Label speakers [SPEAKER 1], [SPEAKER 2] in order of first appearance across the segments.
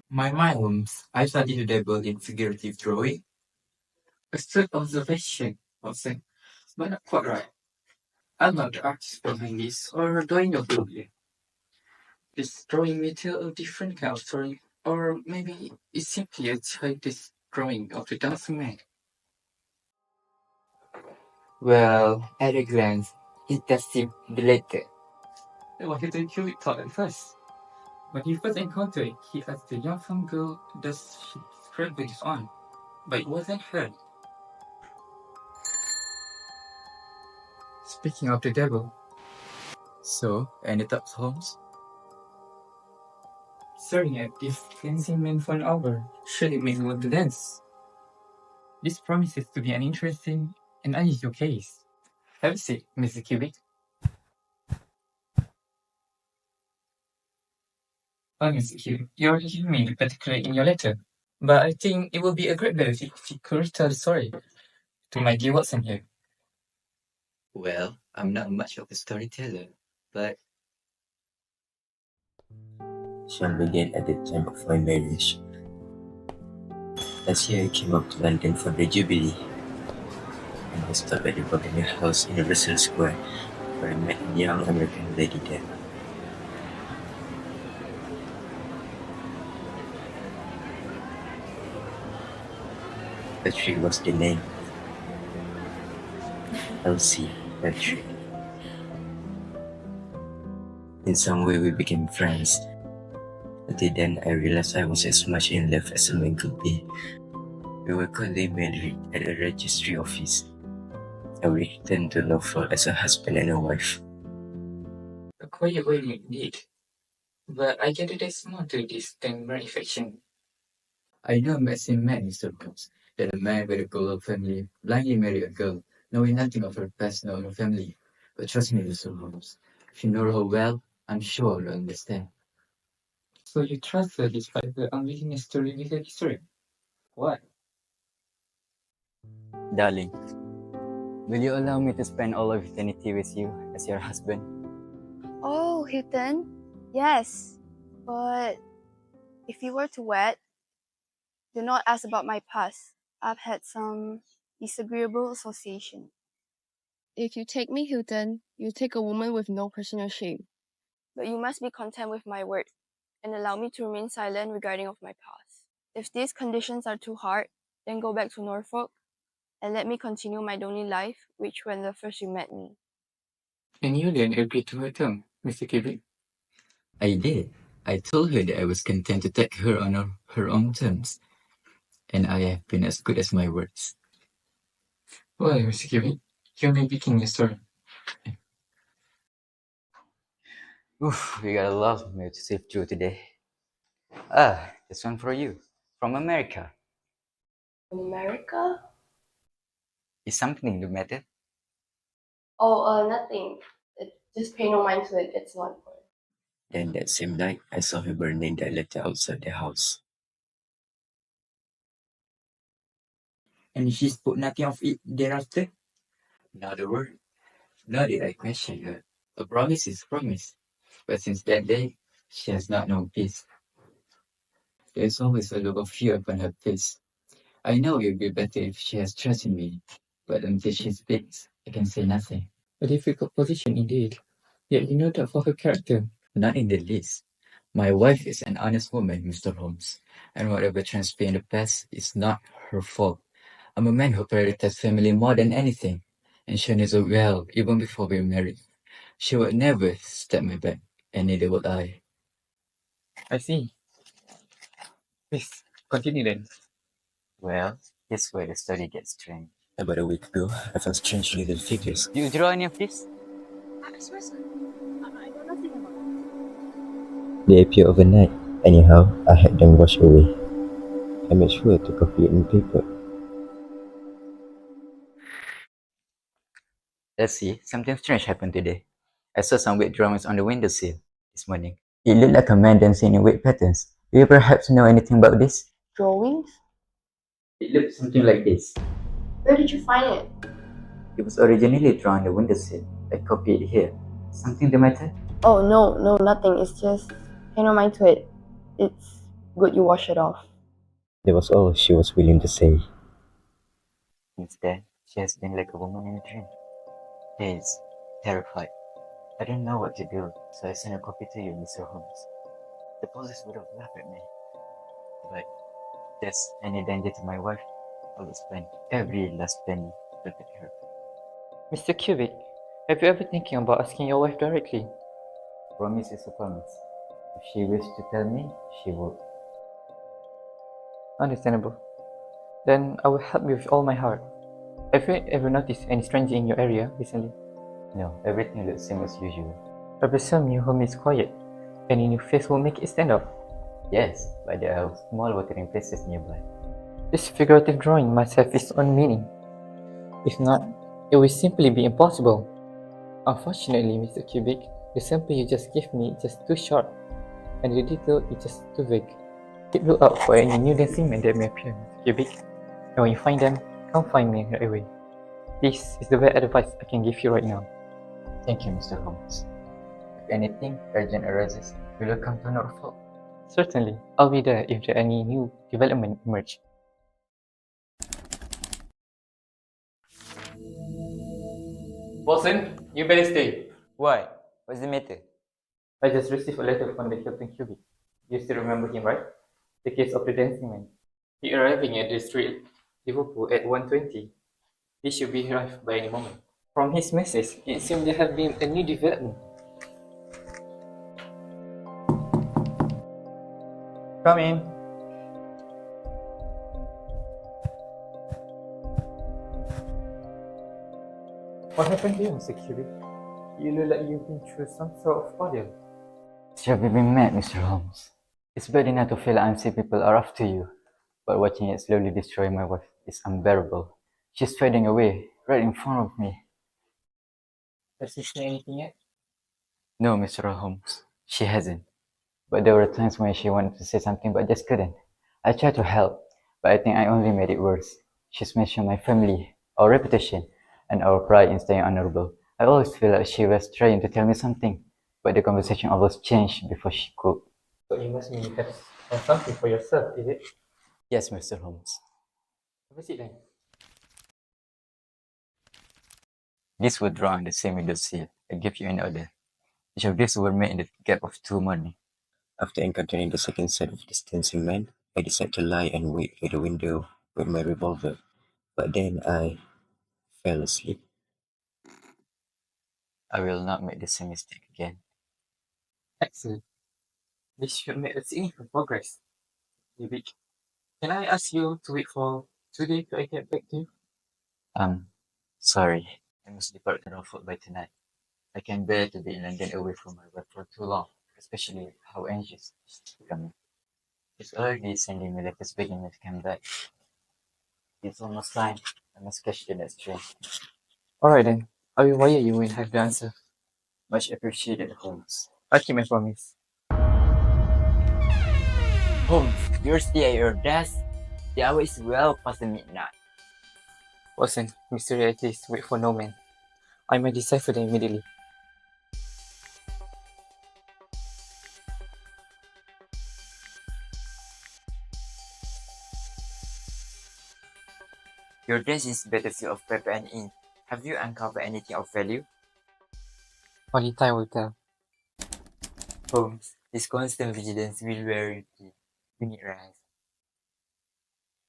[SPEAKER 1] My Holmes, I studied to dabble in figurative drawing. Astute observation, I'll say, but not quite right. I'm not the artist behind this, or do I know who? This drawing may tell a different kind of story, or maybe it's simply a childish drawing of the dancing man. Well, at a glance, it does seem the latter. What did you thought at first? When he first encountered it, he asked the young farm girl, does she scratch with his arm? But it wasn't her. Speaking of the devil, so, any thoughts, Holmes? Staring at this dancing man for an hour surely makes me want to dance. This promises to be an interesting and unusual case. Have a seat, Mr. Cubic. Oh, Mr. Cubic, you're giving me particular in your letter. But I think it would be a great benefit if you could tell the story to my dear Watson here. Well, I'm not much of a storyteller, but
[SPEAKER 2] Sean began at the time of my marriage. Last year I came up to London for the Jubilee, and I stopped at the Buckingham House in Russell Square, where I met a young American lady there. Patrick was the name. Elsie Patrick. In some way we became friends. Until then I realized I was as much in love as a man could be. We were currently married at a registry office, and we returned to Norfolk as a husband and a wife.
[SPEAKER 1] a quiet wedding indeed. But I get it is more to this than mere affection. I know many men, Mr. Holmes, that a man with a global family blindly marry a girl, knowing nothing of her past nor her family. But trust me, Mr. Holmes, if you know her well, I'm sure you'll understand. So you trust her despite her unwillingness to reveal her history? Why?
[SPEAKER 3] Darling, will you allow me to spend all of eternity with you as your husband?
[SPEAKER 4] Oh, Hilton, yes. But if you were to wed, do not ask about my past. I've had some disagreeable association. If you take me, Hilton, you take a woman with no personal shame. But you must be content with my word and allow me to remain silent regarding of my past. If these conditions are too hard, then go back to Norfolk and let me continue my lonely life, which when the first you met me.
[SPEAKER 1] And you then agreed to her term, Mr. Cubic? I did. I told her that I was content to take her on her own terms, and I have been as good as my words. Well, Mr. Cubic, you may begin your story.
[SPEAKER 3] Oof, we got a lot of mail to sift through today. Ah, this one for you. From America.
[SPEAKER 4] America?
[SPEAKER 3] Is something the matter?
[SPEAKER 4] Oh, nothing. Just pay no mind to it. It's not important.
[SPEAKER 2] Then that same night I saw her burning that letter outside the house.
[SPEAKER 1] And she spoke nothing of it thereafter? Not a word. Nor did I question her. A promise is a promise. But since that day, she has not known peace. There is always a look of fear upon her face. I know it would be better if she has trust in me, but until she speaks, I can say nothing. A difficult position indeed. Yet you know that for her character. Not in the least. My wife is an honest woman, Mr. Holmes, and whatever transpired in the past is not her fault. I'm a man who prioritizes family more than anything, and she knows it well even before we were married. She would never stab my back, and neither would I. I see. Please, continue then.
[SPEAKER 3] Well, here's where the story gets strange.
[SPEAKER 2] About a week ago, I found strange little figures.
[SPEAKER 3] Do you draw any of this?
[SPEAKER 4] I swear, sir. I know nothing about it.
[SPEAKER 2] They appear overnight. Anyhow, I had them washed away. I made sure to copy it in paper.
[SPEAKER 3] Let's see, something strange happened today. I saw some weird drawings on the windowsill this morning. It looked like a man dancing in weird patterns. Do you perhaps know anything about this?
[SPEAKER 4] Drawings?
[SPEAKER 1] It looks something like this.
[SPEAKER 4] Where did you find it?
[SPEAKER 3] It was originally drawn on the windowsill. I copied it here. Something the matter?
[SPEAKER 4] Oh, no, nothing. It's just pay no mind to it. It's Good you wash it off.
[SPEAKER 2] That was all she was willing to say.
[SPEAKER 3] Since then, she has been like a woman in a dream. Dazed, terrified. I don't know what to do, so I sent a copy to you, Mr. Holmes. The police would have laughed at me. But if there's any danger to my wife, I'll spend every last penny to protect her.
[SPEAKER 5] Mr. Cubic, have you ever thinking about asking your wife directly?
[SPEAKER 3] Promise is a promise. If she wished to tell me, she would.
[SPEAKER 5] Understandable. Then I will help you with all my heart. Have you ever noticed any stranger in your area recently?
[SPEAKER 3] No, everything looks same as usual.
[SPEAKER 5] I presume your home is quiet, and a new face will make it stand out.
[SPEAKER 3] Yes, but there are small watering places nearby.
[SPEAKER 5] This figurative drawing must have its own meaning. If not, it will simply be impossible. Unfortunately, Mr. Cubic, the sample you just gave me is just too short, and the detail is just too vague. Keep lookout for any new dancing men that may appear, Mr. Cubic. And when you find them, come find me right away. This is the best advice I can give you right now.
[SPEAKER 3] Thank you, Mr. Holmes. If anything urgent arises, will you come to Norfolk?
[SPEAKER 5] Certainly, I'll be there if there are any new development emerge. Watson, you better stay.
[SPEAKER 3] Why? What's the matter?
[SPEAKER 5] I just received a letter from the Hilton Cubic. You still remember him, right? The case of the dancing man. He arriving at the street Liverpool at 1:20. He should be arrived by any moment. From his message, it seems there has been a new development. Come in. What happened to you, Mr. Cubic? You look like you've been through some sort of ordeal.
[SPEAKER 3] Have you been mad, Mr. Holmes? It's bad enough to feel unseen people are after you, but watching it slowly destroy my wife is unbearable. She's fading away, right in front of me.
[SPEAKER 5] Has she said anything yet?
[SPEAKER 3] No, Mr. Holmes, she hasn't. But there were times when she wanted to say something but just couldn't. I tried to help, but I think I only made it worse. She's mentioned my family, our reputation, and our pride in staying honorable. I always feel like she was trying to tell me something, but the conversation always changed before she could.
[SPEAKER 5] So you must mean you have done something for yourself, is it?
[SPEAKER 3] Yes, Mr. Holmes.
[SPEAKER 5] Have a seat then.
[SPEAKER 3] These were drawn on the same window sill. I gave you an order. Each of these were made in the gap of 2 mornings.
[SPEAKER 2] After encountering the second set of distancing men, I decided to lie and wait by the window with my revolver. But then I fell asleep.
[SPEAKER 3] I will not make the same mistake again.
[SPEAKER 5] Excellent. This should make a significant progress. Cubic. Can I ask you to wait for today till I get back to you?
[SPEAKER 3] Sorry. I must depart to Norfolk by tonight. I can't bear to be in London away from my wife for too long, especially with how anxious she's becoming. She's already sending me letters begging me to come back. It's almost time. I must catch the next train.
[SPEAKER 5] Alright then. I will wire you when I have the answer.
[SPEAKER 3] Much appreciated, Holmes.
[SPEAKER 5] I'll keep my promise.
[SPEAKER 1] Holmes, you're still at your desk? The hour is well past the midnight.
[SPEAKER 5] Watson, mysterious wait for no man. I might decipher them immediately.
[SPEAKER 1] Your desk is battlefield of paper and ink. Have you uncovered anything of value?
[SPEAKER 5] Only time will tell.
[SPEAKER 1] Holmes, this constant vigilance will wear you thin. You need rest.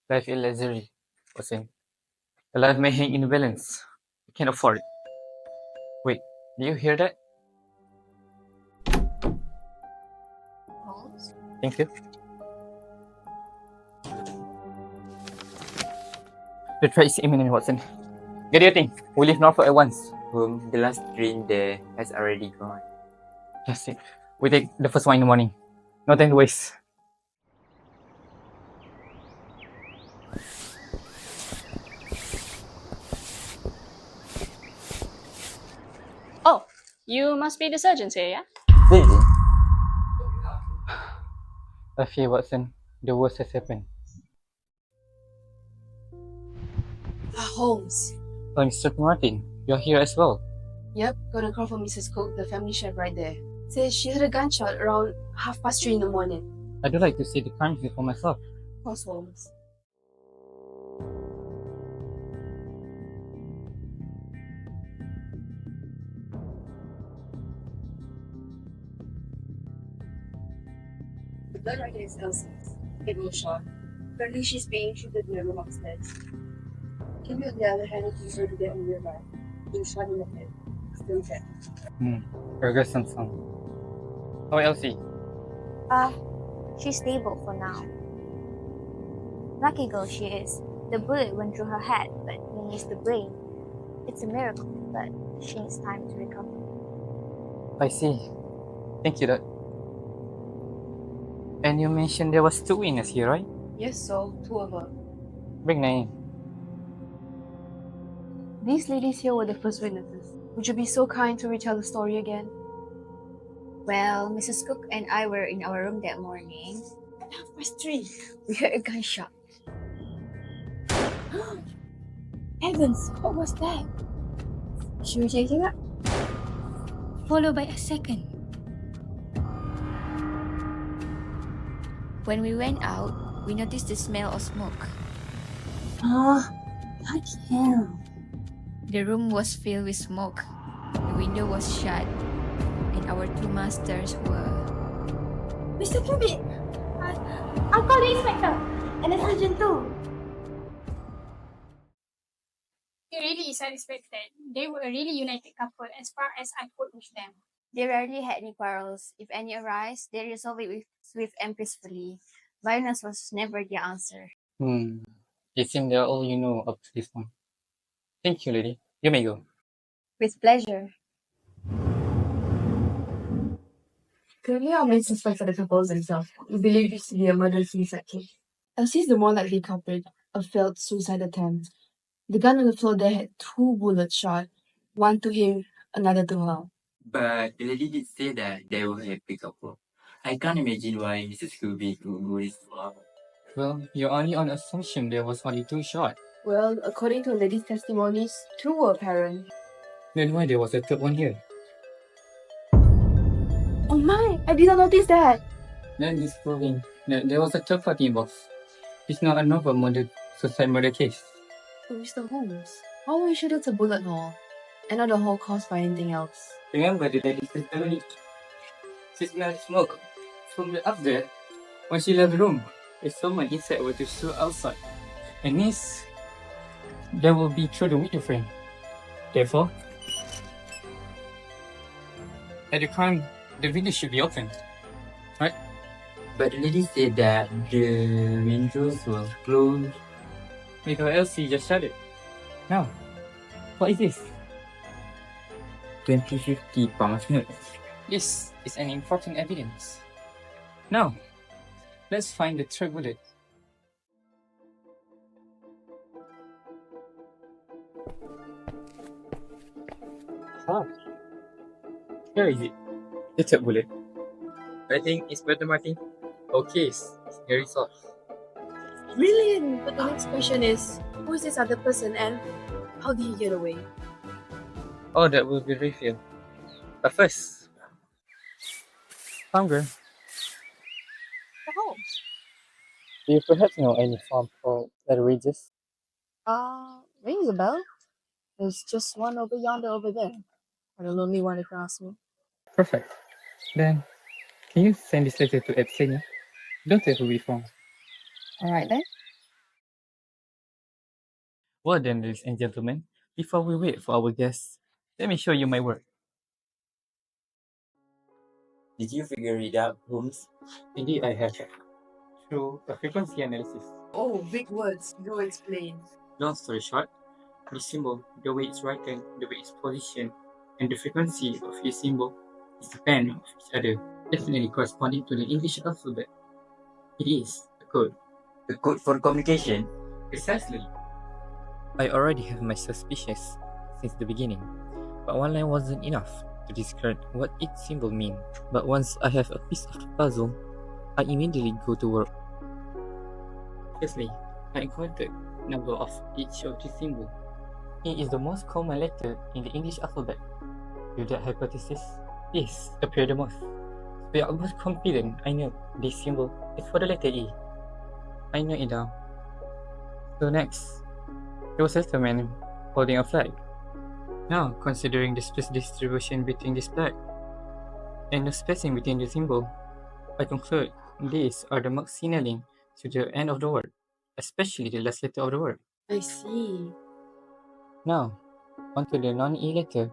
[SPEAKER 5] Life is luxury, Watson. A life may hang in the balance. I can't afford it. Wait, do you hear that?
[SPEAKER 4] Holmes?
[SPEAKER 5] Thank you. The threat is imminent, Watson. Get your thing. We leave Norfolk at once.
[SPEAKER 1] Holmes, the last train there has already gone.
[SPEAKER 5] That's it. We take the first one in the morning. No time to waste.
[SPEAKER 6] Oh, you must be the surgeons here, yeah?
[SPEAKER 1] Really?
[SPEAKER 5] I fear, Watson, the worst has happened.
[SPEAKER 7] Holmes.
[SPEAKER 5] Oh, Mr. Martin, you're here as well.
[SPEAKER 7] Yep, got a call from Mrs. Cook, the family chef right there. Says she heard a gunshot around 3:30 in the morning.
[SPEAKER 5] I do like to see the crimes for myself.
[SPEAKER 6] Course, Holmes.
[SPEAKER 7] The blood right is Elsie's. It will shot. Apparently she's being treated in the room upstairs. Kim, on the other hand, accused her to get nearby. Being shot in the head. Still dead.
[SPEAKER 5] Progress some song. How Elsie?
[SPEAKER 8] She's stable for now. Lucky girl she is. The bullet went through her head, but we missed the brain. It's a miracle, but she needs time to recover.
[SPEAKER 5] I see. Thank you, Doc. And you mentioned there was 2 witnesses here, right?
[SPEAKER 7] Yes, so 2 of them.
[SPEAKER 5] Bring name.
[SPEAKER 7] These ladies here were the first witnesses. Would you be so kind to retell the story again?
[SPEAKER 8] Well, Mrs. Cook and I were in our room that morning. At 3:30, we heard a gunshot.
[SPEAKER 6] Heavens, what was that?
[SPEAKER 8] Should we check it out?
[SPEAKER 6] Followed by a second.
[SPEAKER 8] When we went out, we noticed the smell of smoke.
[SPEAKER 6] Bloody hell.
[SPEAKER 8] The room was filled with smoke. The window was shut, and our 2 masters were.
[SPEAKER 6] Mr. Cubic! I'll call the inspector! And the sergeant too!
[SPEAKER 9] It really is unexpected. They were a really united couple as far as I could with them.
[SPEAKER 8] They rarely had any quarrels. If any arise, they resolved it swift and peacefully. Violence was never the answer.
[SPEAKER 5] It seems they're all you know up to this point. Thank you, lady. You may go.
[SPEAKER 8] With pleasure.
[SPEAKER 7] Currently, our main suspects are the couples themselves. We believe this to be a murder-suicide case. Elsie's the more likely culprit, a failed suicide attempt. The gun on the floor there had 2 bullets shot, one to him, another to her.
[SPEAKER 1] But the lady did say that they were a happy couple. I can't imagine why Mrs. Kubrick would go this far.
[SPEAKER 5] Well, you're only on assumption there was only 2 shots.
[SPEAKER 7] Well, according to the lady's testimonies, 2 were apparent.
[SPEAKER 5] Then why there was a 3rd one here?
[SPEAKER 7] Oh my, I did not notice that.
[SPEAKER 5] Then this proving that there was a 3rd party involved. It's not a normal suicide murder case.
[SPEAKER 7] But Mr. Holmes, how are you sure that's a bullet hole, and not a hole caused by anything else?
[SPEAKER 5] Remember the lady's testimony? She smelled smoke from the up there. When she left the room, if someone inside were to shoot outside, and this, there will be through the window frame. Therefore, at the crime, the window should be open.
[SPEAKER 1] But the lady said that the windows were closed.
[SPEAKER 5] Because Elsie just shut it. Now, what is this?
[SPEAKER 1] 2050 pounds note.
[SPEAKER 5] This is an important evidence. Now, let's find the 3rd bullet. Here is it. The 3rd bullet. I think Inspector Martin. Okay, it's very soft.
[SPEAKER 7] Brilliant! But the next question is, who is this other person and how did he get away?
[SPEAKER 5] Oh, that will be revealed. But first, Hunger.
[SPEAKER 8] Oh.
[SPEAKER 5] Do you perhaps know any farm called Regis?
[SPEAKER 7] Rings a bell. There's just one over yonder over there. For the lonely one across me.
[SPEAKER 5] Perfect. Then, can you send this letter to Epsenia? Don't tell who we from.
[SPEAKER 7] Alright then.
[SPEAKER 5] Well then, ladies and gentlemen, before we wait for our guests, let me show you my work.
[SPEAKER 1] Did you figure it out, Holmes?
[SPEAKER 5] Indeed, I have. Through a frequency analysis.
[SPEAKER 7] Oh, big words. Go explain.
[SPEAKER 5] Long story short, the symbol, the way it's written, the way it's positioned, and the frequency of each symbol is depend of each other, definitely corresponding to the English alphabet. It is a code.
[SPEAKER 1] The code for communication?
[SPEAKER 5] Precisely. I already have my suspicions since the beginning, but one line wasn't enough to describe what each symbol means. But once I have a piece of the puzzle, I immediately go to work. Firstly, I encountered the number of each of the symbols. E is the most common letter in the English alphabet. With that hypothesis, this appeared the most. We are both confident. I know this symbol is for the letter E. I know it now. So next, there was a man holding a flag. Now, considering the space distribution between this flag and the spacing between the symbol, I conclude these are the marks signaling to the end of the word, especially the last letter of the word.
[SPEAKER 7] I see.
[SPEAKER 5] Now, onto the non-E letter.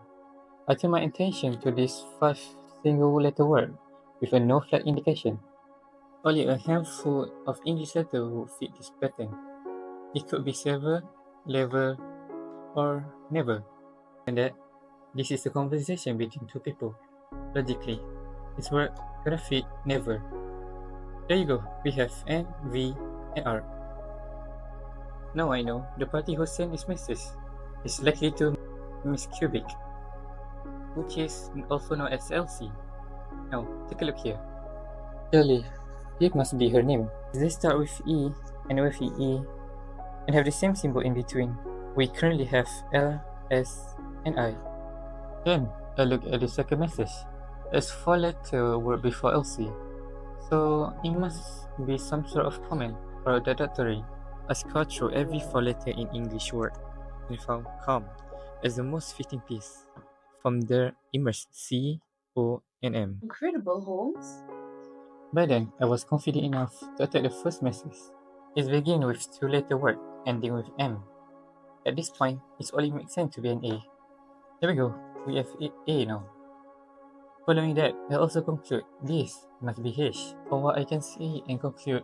[SPEAKER 5] I turn my attention to this 5 single-letter word with a no flag indication. Only a handful of English letters would fit this pattern. It could be sever, lever, or never. And that this is a conversation between two people. Logically, this word gonna fit never. There you go. We have N, V, and R. Now I know the party who sent this message is likely to Miss Cubic, which is also known as Elsie. Now, take a look here. Surely, it must be her name. They start with E and with E and have the same symbol in between. We currently have L, S, and I. Then, I look at the second message. There's 4-letter word before Elsie, so it must be some sort of comment or derogatory. I scrolled through every 4-letter in English word and found calm as the most fitting piece. From there emerged C, O, and M.
[SPEAKER 7] Incredible, Holmes.
[SPEAKER 5] By then, I was confident enough to attack the first message. It begins with 2-letter word ending with M. At this point, it only makes sense to be an A. There we go, we have A now. Following that, I also conclude this must be H. From what I can see and conclude,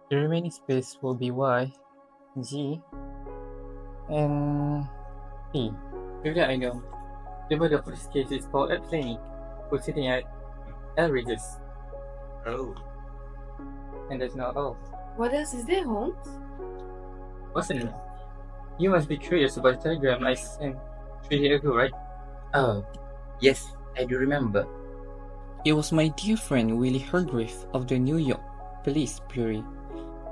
[SPEAKER 5] the remaining space will be Y, G, and P. With that I know, the murder for this case is called Ed Flaney, who's sitting at L Regis.
[SPEAKER 1] Oh.
[SPEAKER 5] And that's not all.
[SPEAKER 7] What else is there, Holmes?
[SPEAKER 5] Wasn't it? You must be curious about the telegram I sent 3 days ago, right?
[SPEAKER 1] Oh, yes, I do remember.
[SPEAKER 5] It was my dear friend Willie Hardgrave of the New York Police Bureau.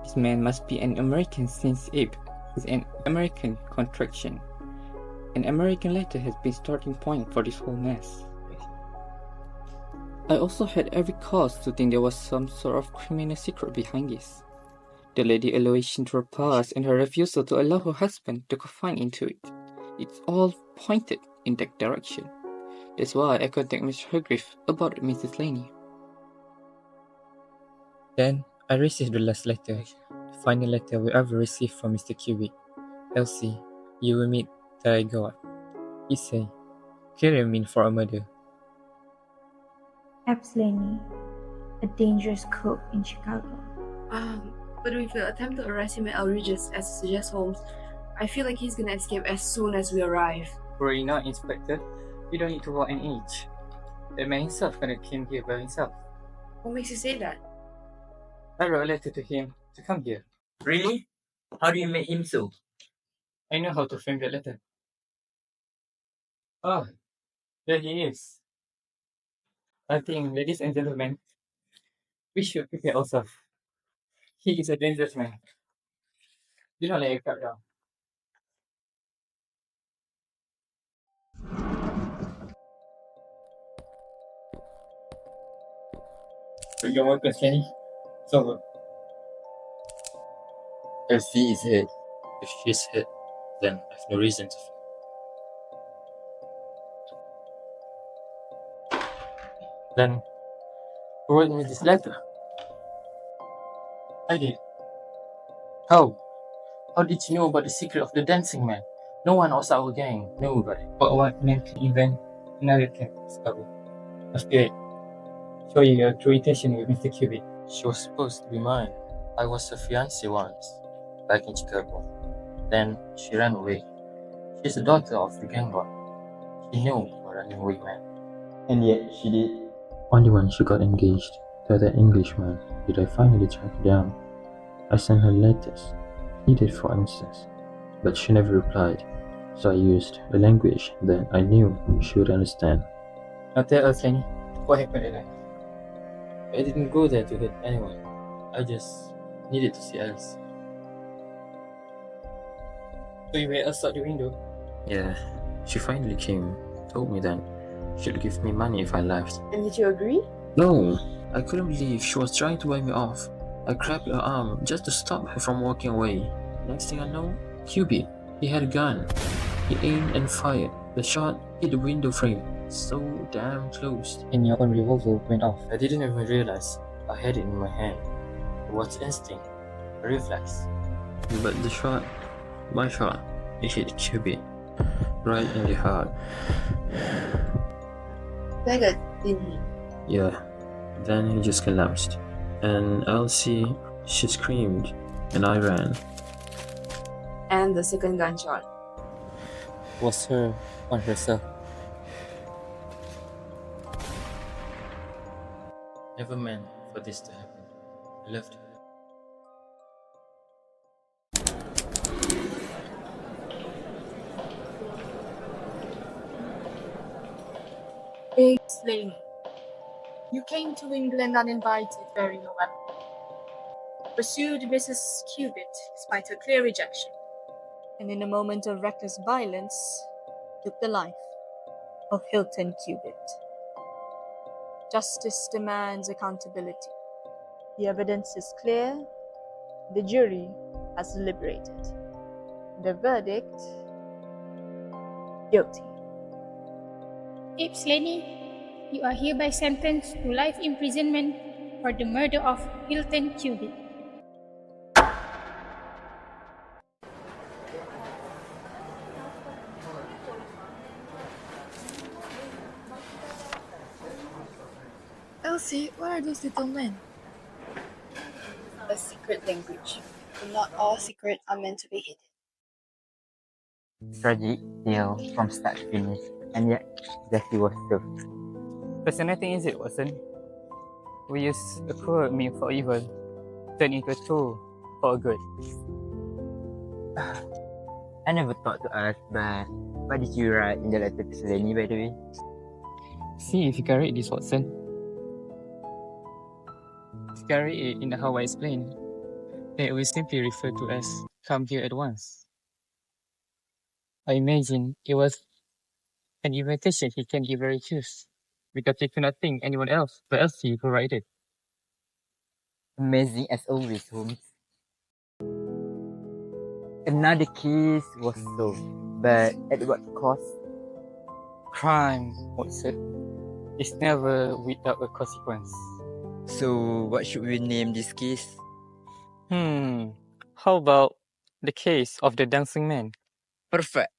[SPEAKER 5] This man must be an American since Abe is an American contraction. An American letter has been starting point for this whole mess. I also had every cause to think there was some sort of criminal secret behind this. The lady elevation to her past and her refusal to allow her husband to confine into it. It's all pointed in that direction. That's why I contacted Mr. Hardgrave about Mrs. Laney. Then I received the last letter, the final letter we ever received from Mr. Cubic. Elsie, you will meet Taragoa. He say, carry him in for a murder.
[SPEAKER 6] Epps Laney, a dangerous cook in Chicago.
[SPEAKER 7] But if we attempt to arrest him at El Regis, as suggests Holmes, I feel like he's gonna escape as soon as we arrive.
[SPEAKER 5] Worry not, Inspector. You don't need to walk an inch. The man himself gonna come here by himself.
[SPEAKER 7] What makes you say that?
[SPEAKER 5] I wrote a letter to him to come here.
[SPEAKER 1] Really? How do you make him so?
[SPEAKER 5] I know how to frame that letter. Oh, there he is. I think, ladies and gentlemen, we should prepare ourselves. He is a dangerous man. Do not let it cut down. Your work is Kenny. It's over.
[SPEAKER 1] Elsie is hurt.
[SPEAKER 10] If she's hit, then I've no reason to fear.
[SPEAKER 5] Then, who wrote me this letter? I did. How? How did you know about the secret of the dancing man? No one outside our gang knew about it. But what meant to invent another can discover? Must be it. Show you your true intention with Mr. Cubic.
[SPEAKER 2] She was supposed to be mine. I was her fiancé once, back in Chicago. Then she ran away. She's the daughter of the gang boss. She knew we were running away, man.
[SPEAKER 3] And yet she did.
[SPEAKER 10] Only when she got engaged to that Englishman did I finally track her down. I sent her letters, needed for instance, but she never replied, so I used the language that I knew she would understand.
[SPEAKER 5] Now tell us, Lenny, what happened that night?
[SPEAKER 2] I didn't go there to hit anyone. I just needed to see Alice.
[SPEAKER 5] So you were outside the window?
[SPEAKER 10] Yeah, she finally came, told me that she'd give me money if I left.
[SPEAKER 7] And did you agree?
[SPEAKER 10] No, I couldn't believe she was trying to wipe me off. I grabbed her arm just to stop her from walking away. Next thing I know, Cupid, he had a gun. He aimed and fired. The shot hit the window frame, so damn close.
[SPEAKER 5] And your own revolver went off.
[SPEAKER 10] I didn't even realize I had it in my hand. It was instinct, a reflex. But the shot, my shot, it hit Cupid right in the heart.
[SPEAKER 7] Beggar, didn't he?
[SPEAKER 10] Yeah, then he just collapsed. And Elsie, she screamed, and I ran.
[SPEAKER 7] And the second gunshot.
[SPEAKER 5] Was her on herself.
[SPEAKER 10] Never meant for this to happen. I loved her.
[SPEAKER 11] Explain. You came to England uninvited, very November. Pursued Mrs. Cubitt despite her clear rejection, and in a moment of reckless violence, took the life of Hilton Cubitt. Justice demands accountability. The evidence is clear. The jury has deliberated. The verdict: guilty.
[SPEAKER 9] Abe Slaney, you are hereby sentenced to life imprisonment for the murder of Hilton Cubitt.
[SPEAKER 7] Elsie, what are those little men?
[SPEAKER 4] A secret language. And not all secrets are meant to be hidden.
[SPEAKER 3] Tragic tale from start to finish, and yet justice was served.
[SPEAKER 5] Fascinating, is it, Watson? We use a cruel mean for evil, turn into a tool for good.
[SPEAKER 3] I never thought to ask, but what did you write in the letter to Selene, by the way?
[SPEAKER 5] See if you can read this, Watson. If you can read it in how I explained, then it will simply refer to as come here at once. I imagine it was an invitation he can give very refuse, because he could not think anyone else but Elsie who write it.
[SPEAKER 3] Amazing as always, Holmes. Another case was solved, but at what cost?
[SPEAKER 5] Crime, Watson, is never without a consequence.
[SPEAKER 3] So, what should we name this case?
[SPEAKER 5] How about the case of the dancing man?
[SPEAKER 3] Perfect.